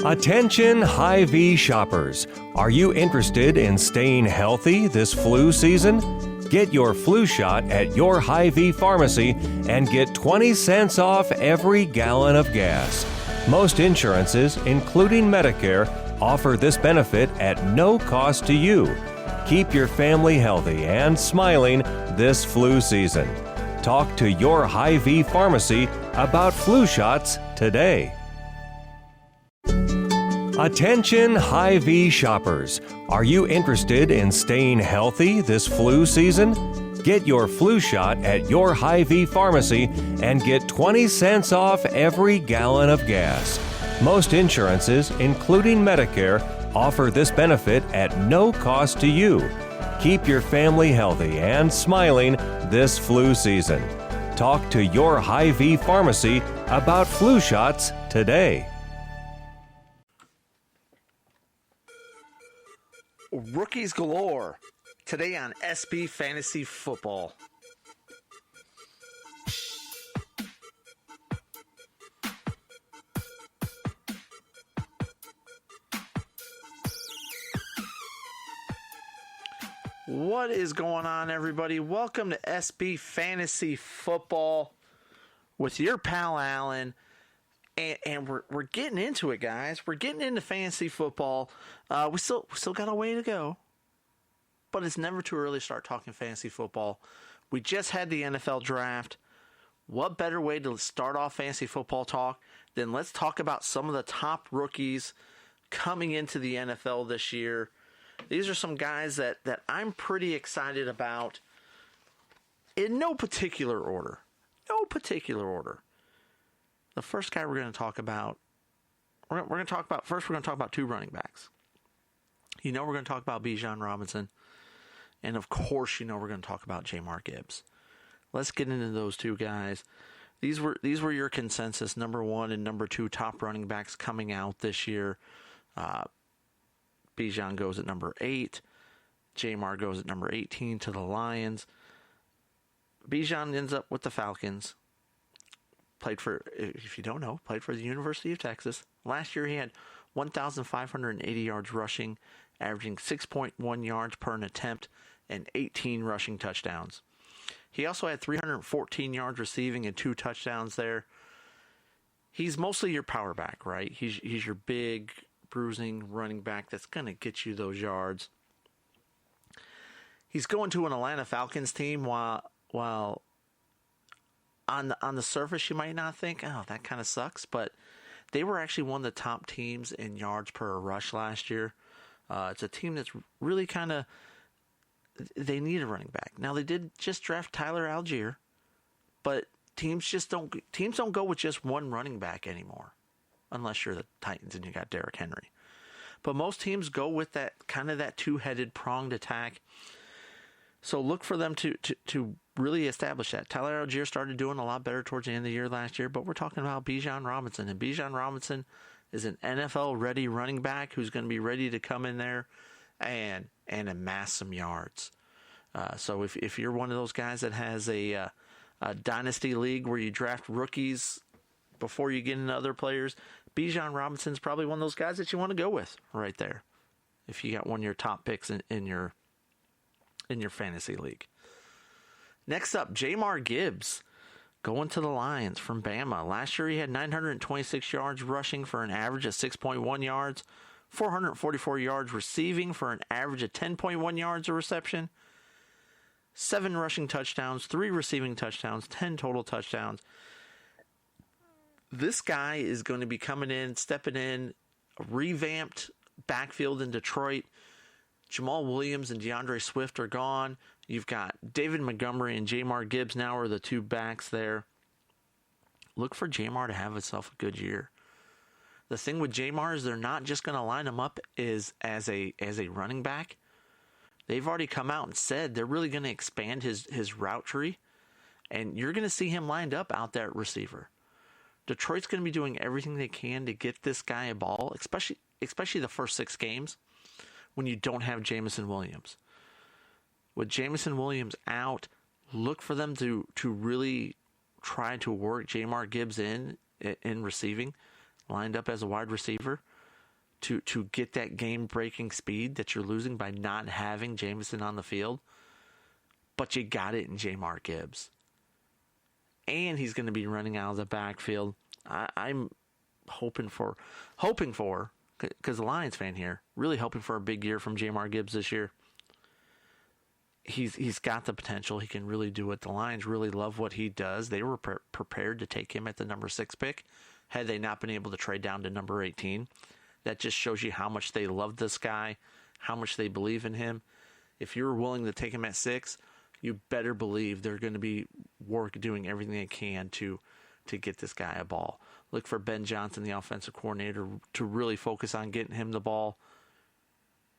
Attention Hy-Vee shoppers. Are you interested in staying healthy this flu season? Get your flu shot at your Hy-Vee pharmacy and get 20 cents off every gallon of gas. Most insurances, including Medicare, offer this benefit at no cost to you. Keep your family healthy and smiling this flu season. Talk to your Hy-Vee pharmacy about flu shots today. Attention Hy-Vee shoppers. Are you interested in staying healthy this flu season? Get your flu shot at your Hy-Vee pharmacy and get 20 cents off every gallon of gas. Most insurances, including Medicare, offer this benefit at no cost to you. Keep your family healthy and smiling this flu season. Talk to your Hy-Vee pharmacy about flu shots today. Rookies galore today on SB Fantasy Football. What is going on, everybody? Welcome to SB Fantasy Football with your pal Alan. And we're getting into it, guys. We're getting into fantasy football. We still got a way to go, but it's never too early to start talking fantasy football. We just had the NFL draft. What better way to start off fantasy football talk than let's talk about some of the top rookies coming into the NFL this year. These are some guys that I'm pretty excited about in no particular order. No particular order. The first guy we're going to talk about, we're going to talk about two running backs. We're going to talk about Bijan Robinson. And of course, we're going to talk about Jahmyr Gibbs. Let's get into those two guys. These were your consensus number one and number two top running backs coming out this year. Bijan goes at number 8. Jahmyr goes at number 18 to the Lions. Bijan ends up with the Falcons. Played for, if you don't know, played for the University of Texas. Last year he had 1,580 yards rushing, averaging 6.1 yards per an attempt, and 18 rushing touchdowns. He also had 314 yards receiving and 2 touchdowns there. He's mostly your power back, right? He's your big, bruising running back that's going to get you those yards. He's going to an Atlanta Falcons team while on the surface, you might not think, oh, that kind of sucks, but they were actually one of the top teams in yards per rush last year. It's a team that's really kind of, they need a running back. Now, they did just draft Tyler Algier, but teams don't go with just one running back anymore, unless you're the Titans and you got Derrick Henry. But most teams go with that kind of that two-headed pronged attack. So look for them to really establish that. Tyler Algier started doing a lot better towards the end of the year last year, but we're talking about Bijan Robinson. And Bijan Robinson is an NFL-ready running back who's going to be ready to come in there and amass some yards. So if you're one of those guys that has a dynasty league where you draft rookies before you get into other players, Bijan Robinson's probably one of those guys that you want to go with right there if you got one of your top picks in your fantasy league. Next up, Jahmyr Gibbs going to the Lions from Bama. Last year he had 926 yards rushing for an average of 6.1 yards, 444 yards receiving for an average of 10.1 yards a reception, 7 rushing touchdowns, 3 receiving touchdowns, 10 total touchdowns. This guy is going to be coming in, stepping in, a revamped backfield in Detroit. Jamal Williams and DeAndre Swift are gone. You've got David Montgomery and Jahmyr Gibbs now are the two backs there. Look for Jahmyr to have himself a good year. The thing with Jahmyr is they're not just going to line him up as a running back. They've already come out and said they're really going to expand his route tree, and you're going to see him lined up out there at receiver. Detroit's going to be doing everything they can to get this guy a ball, especially the first 6 games when you don't have Jameson Williams. With Jameson Williams out, look for them to really try to work Jahmyr Gibbs in receiving, lined up as a wide receiver. to get that game-breaking speed that you're losing by not having Jameson on the field. But you got it in Jahmyr Gibbs. And he's going to be running out of the backfield. I'm hoping for, because the Lions fan here, really hoping for a big year from Jahmyr Gibbs this year. He's got the potential. He can really do it. The Lions really love what he does. They were prepared to take him at the number 6 pick had they not been able to trade down to number 18. That just shows you how much they love this guy, how much they believe in him. If you're willing to take him at 6, you better believe they're going to be doing everything they can to get this guy a ball. Look for Ben Johnson, the offensive coordinator, to really focus on getting him the ball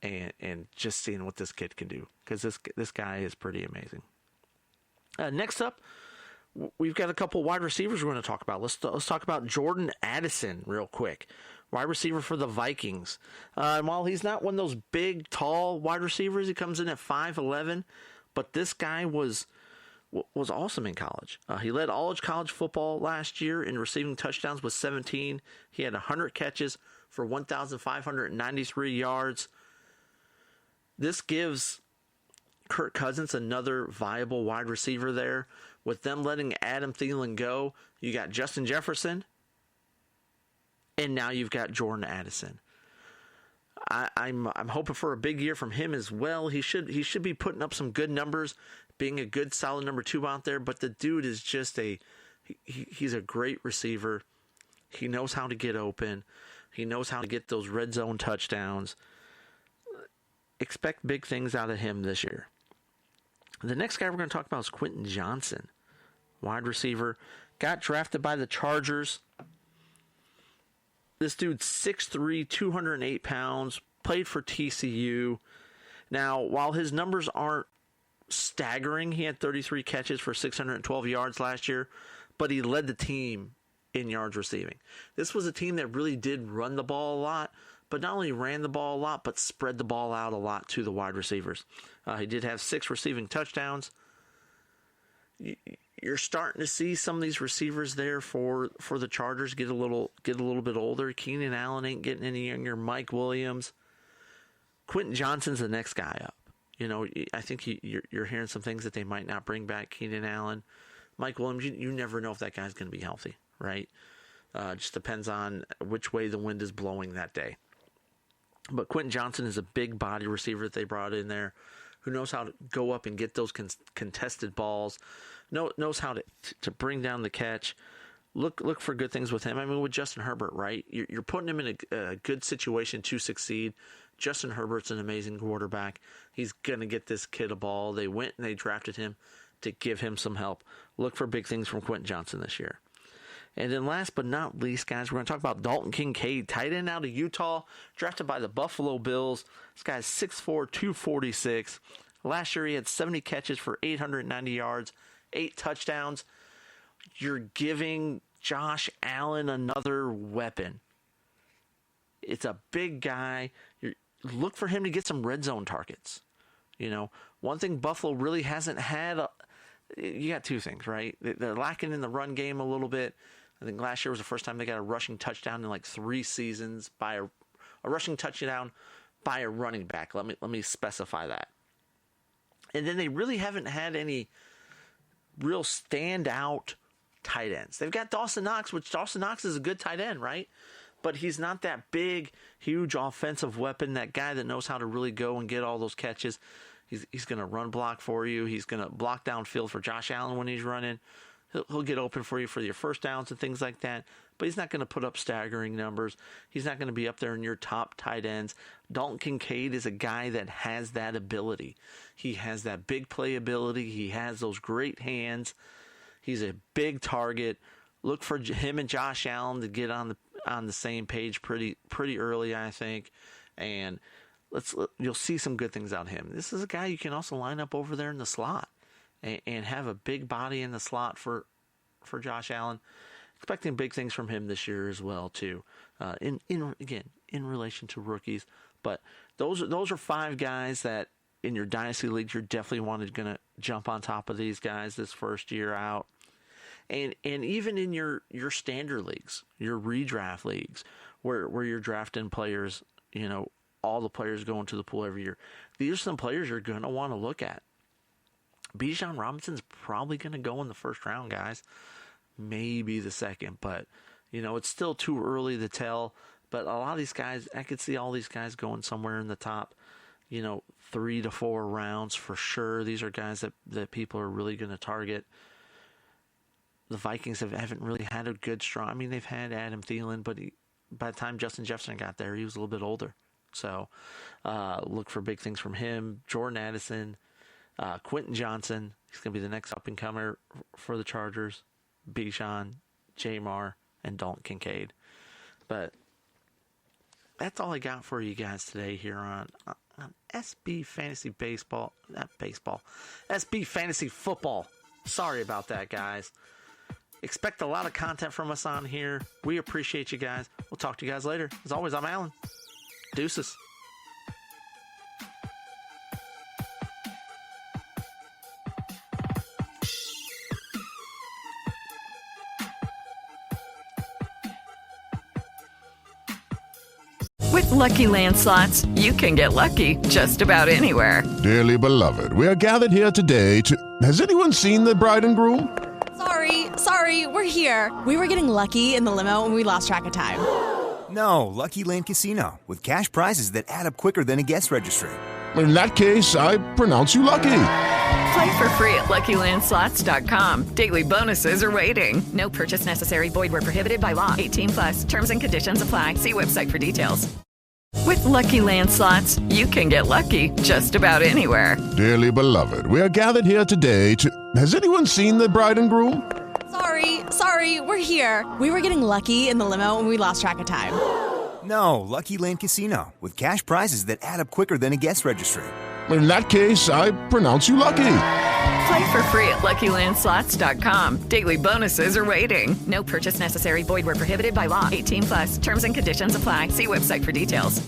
and just seeing what this kid can do, because this guy is pretty amazing. Next up, we've got a couple wide receivers we're going to talk about. Let's talk about Jordan Addison real quick, wide receiver for the Vikings. And while he's not one of those big, tall wide receivers, he comes in at 5'11", but this guy was awesome in college. He led all of college football last year in receiving touchdowns with 17. He had 100 catches for 1,593 yards. This gives Kirk Cousins another viable wide receiver there. With them letting Adam Thielen go, you got Justin Jefferson, and now you've got Jordan Addison. I'm hoping for a big year from him as well. He should be putting up some good numbers, being a good solid number 2 out there. But the dude is just he's a great receiver. He knows how to get open. He knows how to get those red zone touchdowns. Expect big things out of him this year. The next guy we're going to talk about is Quentin Johnson, wide receiver. Got drafted by the Chargers. This dude's 6'3", 208 pounds, played for TCU. Now, while his numbers aren't staggering, he had 33 catches for 612 yards last year, but he led the team in yards receiving. This was a team that really did run the ball a lot, but not only ran the ball a lot, but spread the ball out a lot to the wide receivers. He did have 6 receiving touchdowns. You're starting to see some of these receivers there for the Chargers get a little bit older. Keenan Allen ain't getting any younger. Mike Williams. Quentin Johnson's the next guy up. You know, I think you're hearing some things that they might not bring back Keenan Allen. Mike Williams, you never know if that guy's going to be healthy, right? Just depends on which way the wind is blowing that day. But Quentin Johnson is a big body receiver that they brought in there, who knows how to go up and get those contested balls, knows how to bring down the catch. Look for good things with him. I mean, with Justin Herbert, right? You're putting him in a good situation to succeed. Justin Herbert's an amazing quarterback. He's going to get this kid a ball. They went and they drafted him to give him some help. Look for big things from Quentin Johnson this year. And then last but not least, guys, we're going to talk about Dalton Kincaid, tight end out of Utah, drafted by the Buffalo Bills. This guy's 6'4", 246. Last year he had 70 catches for 890 yards, 8 touchdowns. You're giving Josh Allen another weapon. It's a big guy. Look for him to get some red zone targets. You know, one thing Buffalo really hasn't had, you got 2 things, right? They're lacking in the run game a little bit. I think last year was the first time they got a rushing touchdown in like 3 seasons by a rushing touchdown by a running back. Let me specify that. And then they really haven't had any real standout tight ends. They've got Dawson Knox, which Dawson Knox is a good tight end, right? But he's not that big, huge offensive weapon, that guy that knows how to really go and get all those catches. He's going to run block for you. He's going to block downfield for Josh Allen when he's running. He'll get open for you for your first downs and things like that. But he's not going to put up staggering numbers. He's not going to be up there in your top tight ends. Dalton Kincaid is a guy that has that ability. He has that big play ability. He has those great hands. He's a big target. Look for him and Josh Allen to get on the same page pretty early, I think. And you'll see some good things out of him. This is a guy you can also line up over there in the slot and have a big body in the slot for Josh Allen. Expecting big things from him this year as well too. In relation to rookies, but those are 5 guys that in your dynasty league you're definitely going to jump on top of these guys this first year out. And even in your standard leagues, your redraft leagues, where you're drafting players, all the players going to the pool every year. These are some players you're going to want to look at. Bijan Robinson's probably going to go in the first round, guys. Maybe the second, but, it's still too early to tell. But a lot of these guys, I could see all these guys going somewhere in the top, 3 to 4 rounds for sure. These are guys that people are really going to target. The Vikings haven't really had a good strong. I mean, they've had Adam Thielen, but by the time Justin Jefferson got there, he was a little bit older. So look for big things from him. Jordan Addison, Quentin Johnson. He's going to be the next up-and-comer for the Chargers. Bijan, Jamar, and Dalton Kincaid. But that's all I got for you guys today here on SB Fantasy Baseball. Not baseball. SB Fantasy Football. Sorry about that, guys. Expect a lot of content from us on here. We appreciate you guys. We'll talk to you guys later. As always, I'm Alan. Deuces. With Lucky Land Slots, you can get lucky just about anywhere. Dearly beloved, we are gathered here today to... Has anyone seen the bride and groom? Sorry, we're here. We were getting lucky in the limo and we lost track of time. No, Lucky Land Casino, with cash prizes that add up quicker than a guest registry. In that case, I pronounce you lucky. Play for free at LuckyLandSlots.com. Daily bonuses are waiting. No purchase necessary. Void where prohibited by law. 18+. Terms and conditions apply. See website for details. With Lucky Land Slots, you can get lucky just about anywhere. Dearly beloved, we are gathered here today to... Has anyone seen the bride and groom? Sorry, we're here. We were getting lucky in the limo and we lost track of time. No, Lucky Land Casino, with cash prizes that add up quicker than a guest registry. In that case, I pronounce you lucky. Play for free at LuckyLandSlots.com. Daily bonuses are waiting. No purchase necessary. Void where prohibited by law. 18+. Terms and conditions apply. See website for details.